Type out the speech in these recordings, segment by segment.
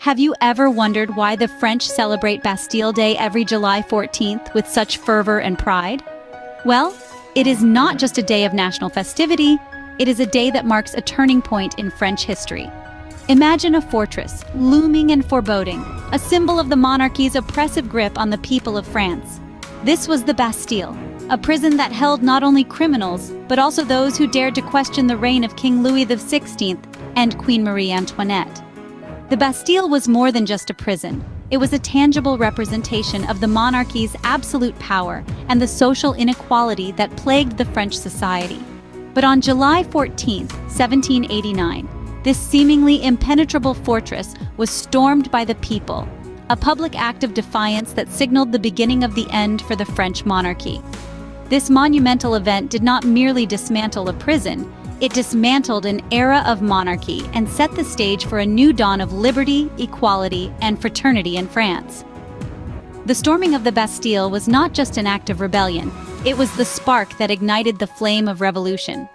Have you ever wondered why the French celebrate Bastille Day every July 14th with such fervor and pride? Well, it is not just a day of national festivity, it is a day that marks a turning point in French history. Imagine a fortress, looming and foreboding, a symbol of the monarchy's oppressive grip on the people of France. This was the Bastille, a prison that held not only criminals, but also those who dared to question the reign of King Louis XVI and Queen Marie Antoinette. The Bastille was more than just a prison. It was a tangible representation of the monarchy's absolute power and the social inequality that plagued the French society. But on July 14, 1789, this seemingly impenetrable fortress was stormed by the people, a public act of defiance that signaled the beginning of the end for the French monarchy. This monumental event did not merely dismantle a prison, it dismantled an era of monarchy and set the stage for a new dawn of liberty, equality, and fraternity in France. The storming of the Bastille was not just an act of rebellion, it was the spark that ignited the flame of revolution.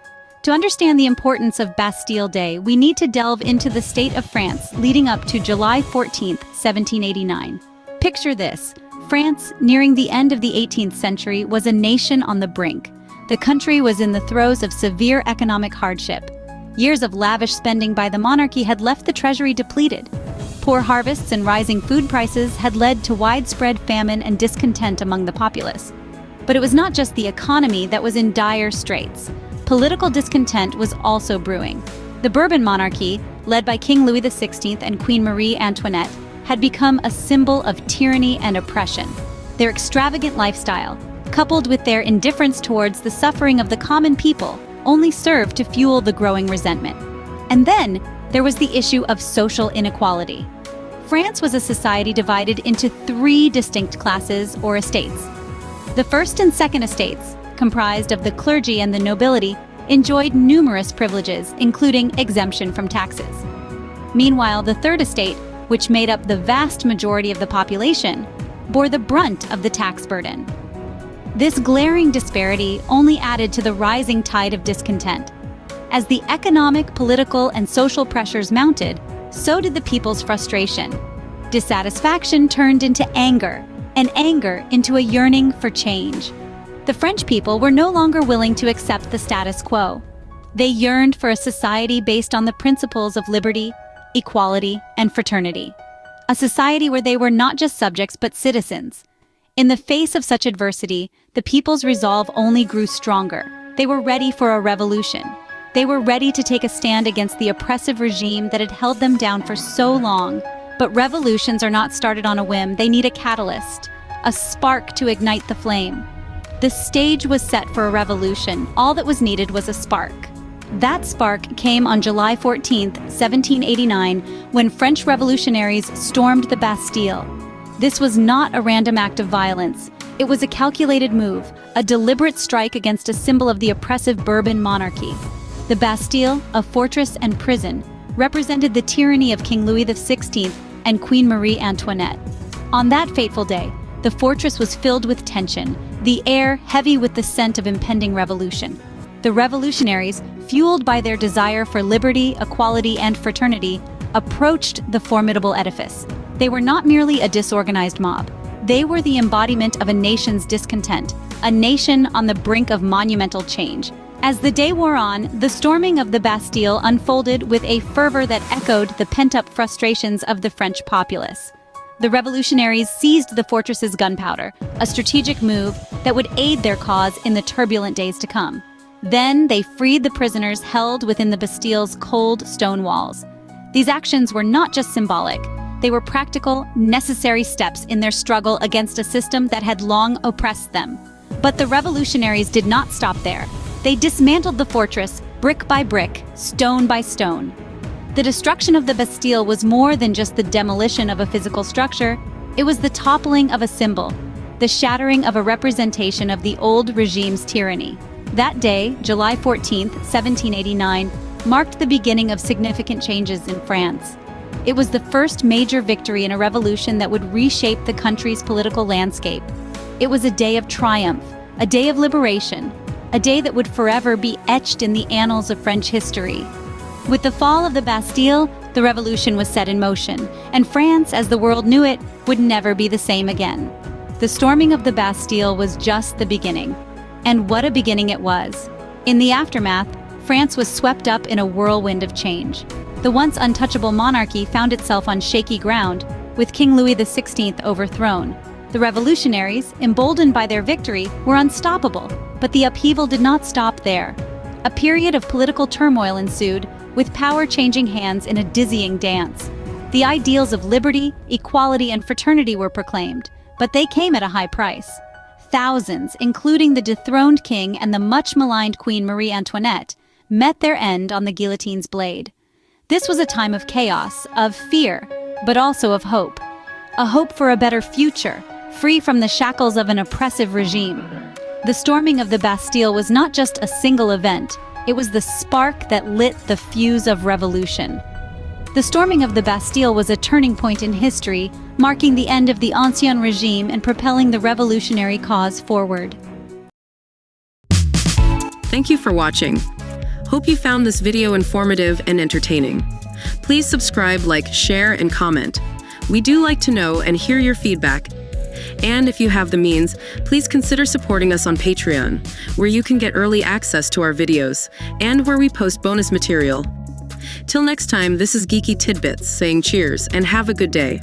To understand the importance of Bastille Day, we need to delve into the state of France leading up to July 14, 1789. Picture this: France, nearing the end of the 18th century, was a nation on the brink. The country was in the throes of severe economic hardship. Years of lavish spending by the monarchy had left the treasury depleted. Poor harvests and rising food prices had led to widespread famine and discontent among the populace. But it was not just the economy that was in dire straits. Political discontent was also brewing. The Bourbon monarchy, led by King Louis XVI and Queen Marie Antoinette, had become a symbol of tyranny and oppression. Their extravagant lifestyle, coupled with their indifference towards the suffering of the common people, only served to fuel the growing resentment. And then, there was the issue of social inequality. France was a society divided into three distinct classes or estates. The first and second estates, comprised of the clergy and the nobility, enjoyed numerous privileges, including exemption from taxes. Meanwhile, the third estate, which made up the vast majority of the population, bore the brunt of the tax burden. This glaring disparity only added to the rising tide of discontent. As the economic, political, and social pressures mounted, so did the people's frustration. Dissatisfaction turned into anger, and anger into a yearning for change. The French people were no longer willing to accept the status quo. They yearned for a society based on the principles of liberty, equality, and fraternity. A society where they were not just subjects but citizens. In the face of such adversity, the people's resolve only grew stronger. They were ready for a revolution. They were ready to take a stand against the oppressive regime that had held them down for so long. But revolutions are not started on a whim. They need a catalyst, a spark to ignite the flame. The stage was set for a revolution. All that was needed was a spark. That spark came on July 14, 1789, when French revolutionaries stormed the Bastille. This was not a random act of violence. It was a calculated move, a deliberate strike against a symbol of the oppressive Bourbon monarchy. The Bastille, a fortress and prison, represented the tyranny of King Louis XVI and Queen Marie Antoinette. On that fateful day, the fortress was filled with tension, the air heavy with the scent of impending revolution. The revolutionaries, fueled by their desire for liberty, equality, and fraternity, approached the formidable edifice. They were not merely a disorganized mob. They were the embodiment of a nation's discontent, a nation on the brink of monumental change. As the day wore on, the storming of the Bastille unfolded with a fervor that echoed the pent-up frustrations of the French populace. The revolutionaries seized the fortress's gunpowder, a strategic move that would aid their cause in the turbulent days to come. Then they freed the prisoners held within the Bastille's cold stone walls. These actions were not just symbolic. They were practical, necessary steps in their struggle against a system that had long oppressed them. But the revolutionaries did not stop there. They dismantled the fortress, brick by brick, stone by stone. The destruction of the Bastille was more than just the demolition of a physical structure. It was the toppling of a symbol, the shattering of a representation of the old regime's tyranny. That day, July 14, 1789, marked the beginning of significant changes in France. It was the first major victory in a revolution that would reshape the country's political landscape. It was a day of triumph, a day of liberation, a day that would forever be etched in the annals of French history. With the fall of the Bastille, The revolution was set in motion, and France, as the world knew it, would never be the same again. The storming of the Bastille was just the beginning. And what a beginning it was. In the aftermath, France was swept up in a whirlwind of change. The once untouchable monarchy found itself on shaky ground, with King Louis XVI overthrown. The revolutionaries, emboldened by their victory, were unstoppable, but the upheaval did not stop there. A period of political turmoil ensued, with power changing hands in a dizzying dance. The ideals of liberty, equality, and fraternity were proclaimed, but they came at a high price. Thousands, including the dethroned king and the much-maligned Queen Marie Antoinette, met their end on the guillotine's blade. This was a time of chaos, of fear, but also of hope. A hope for a better future, free from the shackles of an oppressive regime. The storming of the Bastille was not just a single event, it was the spark that lit the fuse of revolution. The storming of the Bastille was a turning point in history, marking the end of the Ancien regime and propelling the revolutionary cause forward. Thank you for watching. Hope you found this video informative and entertaining. Please subscribe, like, share, and comment. We do like to know and hear your feedback. And if you have the means, please consider supporting us on Patreon, where you can get early access to our videos, and where we post bonus material. Till next time, this is Geeky Tidbits saying cheers and have a good day.